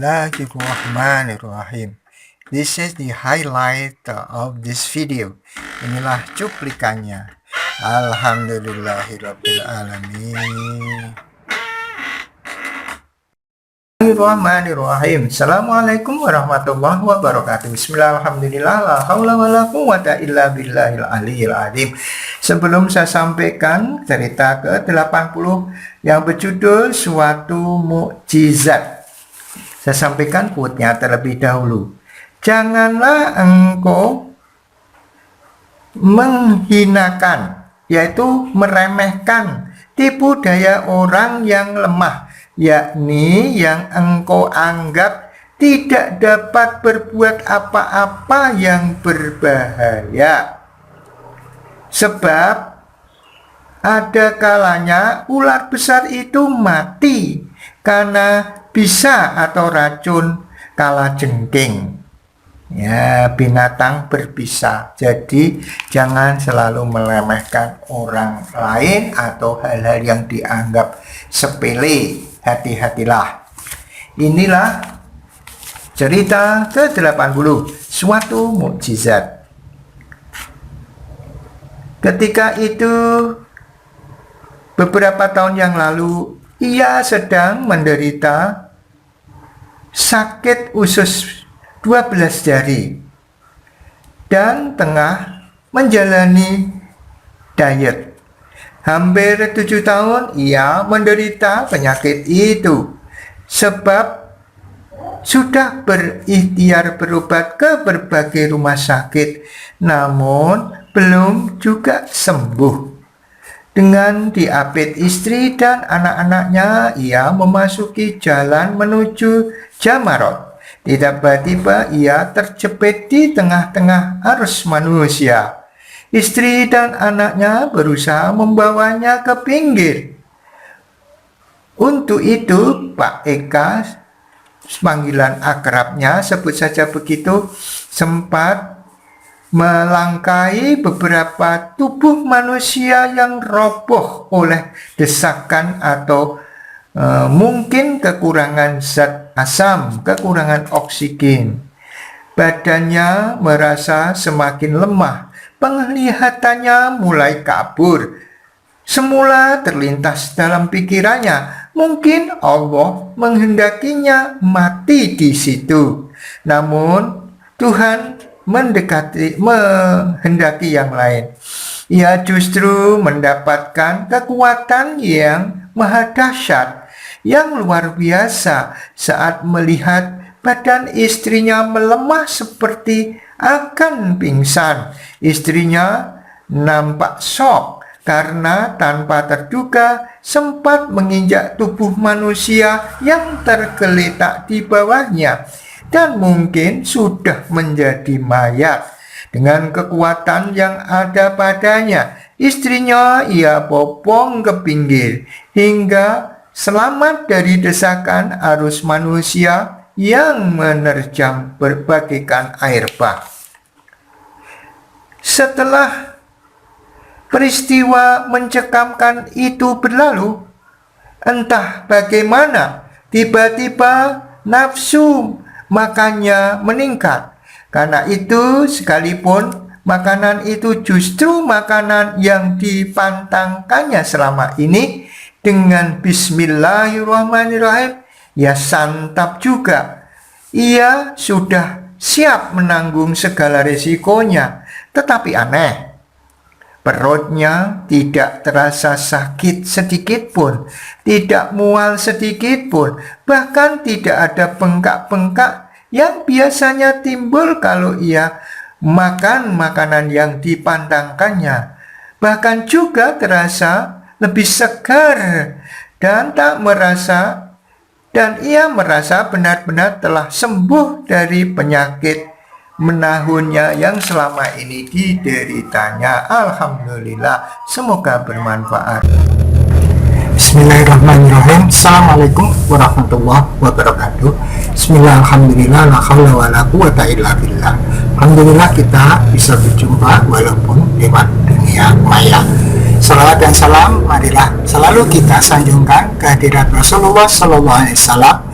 Bismillahirrahmanirrahim. This is the highlight of this video. Inilah cuplikannya. Alhamdulillahirrabbilalamin. Bismillahirrahmanirrahim. Assalamualaikum warahmatullahi wabarakatuh. Bismillahirrahmanirrahim. La haula wala quwwata illa billahil aliyil azim. Sebelum saya sampaikan cerita ke-80 yang berjudul Suatu Mukjizat, saya sampaikan quote-nya terlebih dahulu. Janganlah engkau menghinakan, yaitu meremehkan, tipu daya orang yang lemah, yakni yang engkau anggap tidak dapat berbuat apa-apa yang berbahaya. Sebab ada kalanya ular besar itu mati karena bisa atau racun kalajengking. Ya, binatang berbisa. Jadi jangan selalu meremehkan orang lain atau hal-hal yang dianggap sepele. Hati-hatilah. Inilah cerita ke-80, Suatu Mukjizat. Ketika itu, beberapa tahun yang lalu, ia sedang menderita sakit usus 12 jari dan tengah menjalani diet. Hampir 7 tahun ia menderita penyakit itu, sebab sudah berikhtiar berobat ke berbagai rumah sakit, namun belum juga sembuh. Dengan diapit istri dan anak-anaknya, ia memasuki jalan menuju Jamarot. Tiba-tiba ia terjepit di tengah-tengah arus manusia. Istri dan anaknya berusaha membawanya ke pinggir. Untuk itu, Pak Eka, panggilan akrabnya, sebut saja begitu, sempat melangkahi beberapa tubuh manusia yang roboh oleh desakan atau mungkin kekurangan zat asam, kekurangan oksigen. Badannya merasa semakin lemah, penglihatannya mulai kabur. Semula terlintas dalam pikirannya, mungkin Allah menghendakinya mati di situ. Namun Tuhan menghendaki yang lain. Ia justru mendapatkan kekuatan yang maha dahsyat, yang luar biasa saat melihat badan istrinya melemah seperti akan pingsan. Istrinya nampak shock karena tanpa terduga sempat menginjak tubuh manusia yang tergeletak di bawahnya dan mungkin sudah menjadi mayat. Dengan kekuatan yang ada padanya, istrinya ia bopong ke pinggir hingga selamat dari desakan arus manusia yang menerjang berbagaikan air bah. Setelah peristiwa mencekamkan itu berlalu, entah bagaimana tiba-tiba nafsu makannya meningkat. Karena itu, sekalipun makanan itu justru makanan yang dipantangkannya selama ini, dengan bismillahirrahmanirrahim, ia santap juga. Ia sudah siap menanggung segala risikonya. Tetapi aneh, perutnya tidak terasa sakit sedikit pun, tidak mual sedikit pun, bahkan tidak ada bengkak-bengkak yang biasanya timbul kalau ia makan makanan yang dipantangkannya. Bahkan juga terasa lebih segar dan ia merasa benar-benar telah sembuh dari penyakit menahunnya yang selama ini dideritanya. Alhamdulillah, semoga bermanfaat. Bismillahirrahmanirrahim. Assalamualaikum warahmatullahi wabarakatuh. Bismillahirrahmanirrahim. La haula wala quwwata illa billah. Alhamdulillah kita bisa berjumpa walaupun lewat dunia maya. Salawat dan salam marilah selalu kita sanjungkan kehadirat Rasulullah Sallallahu Alaihi Wasallam,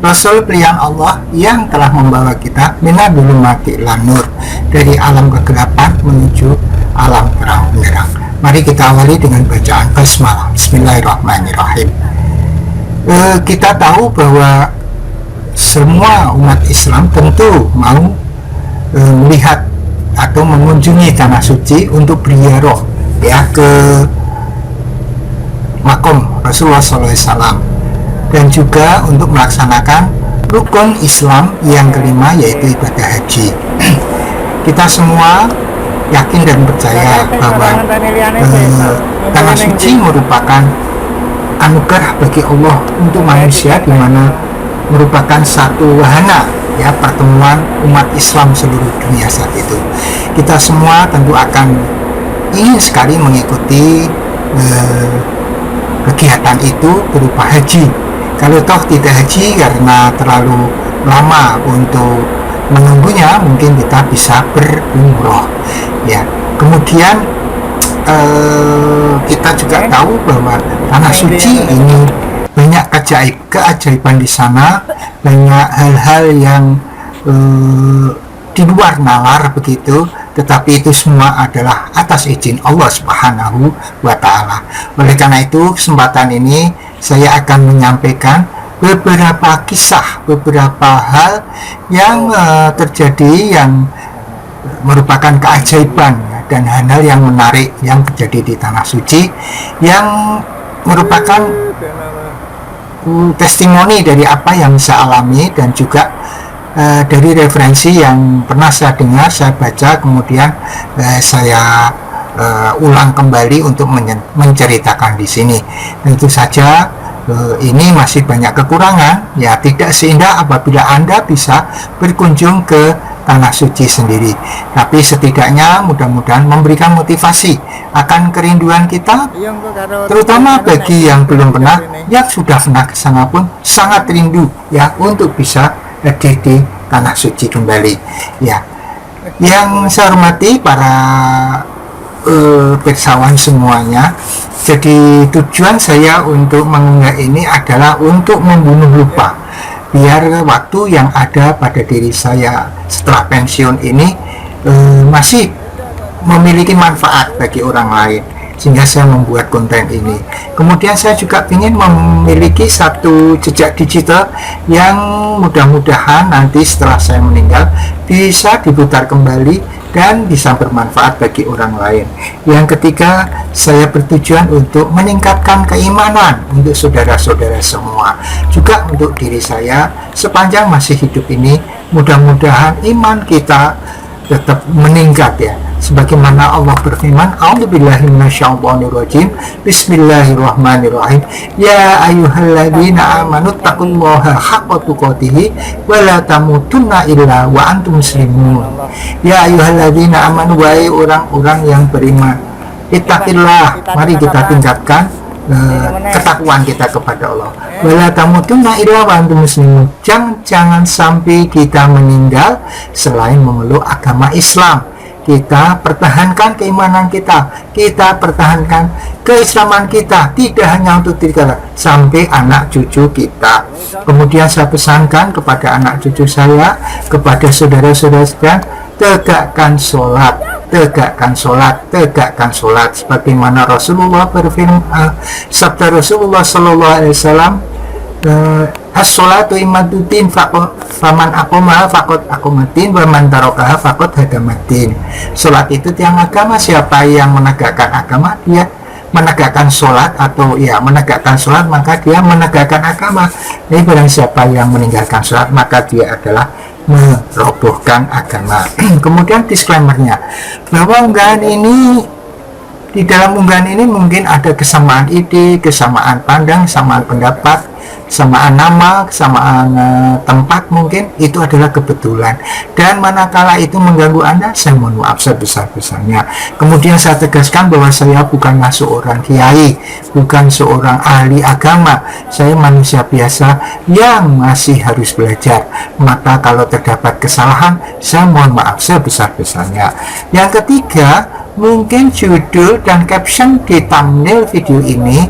Rasul pilihan Allah yang telah membawa kita minal zulumati ilan nur, dari alam kegelapan menuju alam terang benderang. Mari kita awali dengan bacaan basmalah. Bismillahirrahmanirrahim. Kita tahu bahwa semua umat Islam tentu mau melihat atau mengunjungi tanah suci untuk berziarah ya ke makom Rasulullah SAW, dan juga untuk melaksanakan rukun Islam yang kelima, yaitu ibadah haji. Kita semua yakin dan percaya bahwa tanah suci merupakan anugerah bagi Allah untuk manusia, di mana merupakan satu wahana ya pertemuan umat Islam seluruh dunia saat itu. Kita semua tentu akan ingin sekali mengikuti kegiatan itu berupa haji. Kalau toh tidak haji karena terlalu lama untuk menunggunya, mungkin kita bisa berumroh ya. Kemudian kita juga tahu bahwa tanah suci ini banyak keajaiban di sana, banyak hal-hal yang di luar nalar begitu, tetapi itu semua adalah atas izin Allah Subhanahu wa Ta'ala. Oleh karena itu, kesempatan ini saya akan menyampaikan beberapa kisah, beberapa hal yang terjadi yang merupakan keajaiban dan hal-hal yang menarik yang terjadi di tanah suci, yang merupakan testimoni dari apa yang saya alami, dan juga dari referensi yang pernah saya dengar, saya baca, kemudian saya ulang kembali untuk menceritakan di sini. Tentu saja ini masih banyak kekurangan ya, tidak seindah apabila Anda bisa berkunjung ke tanah suci sendiri, tapi setidaknya mudah-mudahan memberikan motivasi akan kerinduan kita, terutama bagi yang belum pernah, yang sudah pernah ke sana pun sangat rindu ya untuk bisa hadir di tanah suci kembali ya. Yang saya hormati para pirsawan semuanya, jadi tujuan saya untuk mengunggah ini adalah untuk membunuh lupa, biar waktu yang ada pada diri saya setelah pensiun ini masih memiliki manfaat bagi orang lain, sehingga saya membuat konten ini. Kemudian saya juga ingin memiliki satu jejak digital yang mudah-mudahan nanti setelah saya meninggal bisa diputar kembali dan bisa bermanfaat bagi orang lain. Yang ketiga, saya bertujuan untuk meningkatkan keimanan untuk saudara-saudara semua, juga untuk diri saya sepanjang masih hidup ini. Mudah-mudahan iman kita tetap meningkat ya, sebagaimana Allah berfirman, a'udzubillahi minasyaitonirrajim, bismillahirrahmanirrahim, ya ayyuhalladzina amanu taqullaha haqqa tuqatih wa la tamutunna illa wa antum muslimun. Ya ayyuhalladzina amanu, wahai orang-orang yang beriman, ittaqillah, mari kita tingkatkan ketakwaan kita kepada Allah. Wala tamutunna illa wa antum muslimun, jangan sampai kita meninggal selain memeluk agama Islam. Kita pertahankan keimanan kita, kita pertahankan keislaman kita, tidak hanya untuk diri kita, sampai anak cucu kita. Kemudian saya pesankan kepada anak cucu saya, kepada saudara-saudara sekalian, tegakkan sholat, tegakkan sholat, tegakkan sholat, sebagaimana Rasulullah berfirman, sabda Rasulullah Sallallahu Alaihi Wasallam, as-sholatu imaduddin, faman aqoma faqad aqomatin, wa man tarakaha faqad hadamatin. Sholat itu tiang agama, siapa yang menegakkan agama dia menegakkan sholat, atau ya menegakkan sholat maka dia menegakkan agama. Jadi barang siapa yang meninggalkan sholat maka dia adalah merobohkan agama. Kemudian disclaimernya, bahwa unggahan ini, di dalam unggahan ini mungkin ada kesamaan ide, kesamaan pandang, kesamaan pendapat, kesamaan nama, kesamaan tempat, mungkin itu adalah kebetulan, dan manakala itu mengganggu Anda, saya mohon maaf sebesar-besarnya. Kemudian saya tegaskan bahwa saya bukanlah seorang kiai, bukan seorang ahli agama, saya manusia biasa yang masih harus belajar. Maka kalau terdapat kesalahan, saya mohon maaf sebesar-besarnya. Yang ketiga, mungkin judul dan caption di thumbnail video ini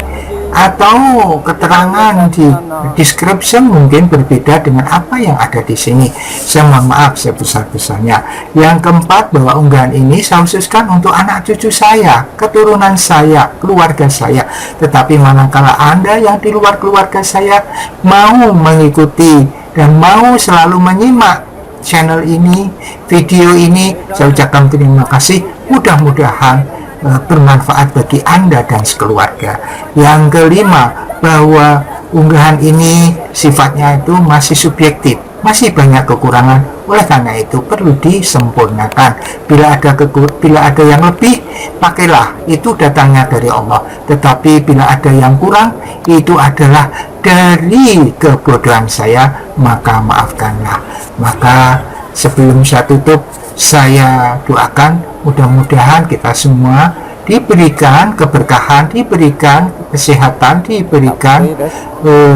atau keterangan di description mungkin berbeda dengan apa yang ada di sini. Saya mohon maaf sebesar-besarnya. Yang keempat, bahwa unggahan ini saya khususkan untuk anak cucu saya, keturunan saya, keluarga saya. Tetapi manakala Anda yang di luar keluarga saya mau mengikuti dan mau selalu menyimak channel ini, video ini, saya ucapkan terima kasih. Mudah-mudahan bermanfaat bagi Anda dan sekeluarga. Yang kelima, bahwa unggahan ini sifatnya itu masih subjektif, masih banyak kekurangan. Oleh karena itu perlu disempurnakan. Bila ada yang lebih, pakailah, itu datangnya dari Allah. Tetapi bila ada yang kurang, itu adalah dari kebodohan saya, maka maafkanlah. Maka sebelum saya tutup, saya doakan mudah-mudahan kita semua diberikan keberkahan, diberikan kesehatan, diberikan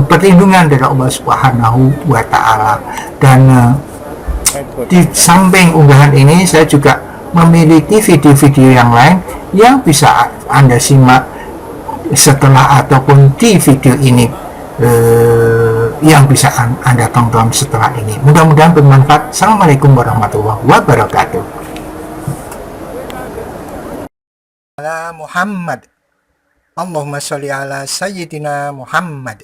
perlindungan dari Allah Subhanahu wa Ta'ala. Dan di samping unggahan ini, saya juga memiliki video-video yang lain yang bisa Anda simak setelah ataupun di video ini, yang bisa Anda tonton setelah ini. Mudah-mudahan bermanfaat. Assalamualaikum warahmatullahi wabarakatuh. Ala Muhammad, Allahumma sholli ala Sayyidina Muhammad.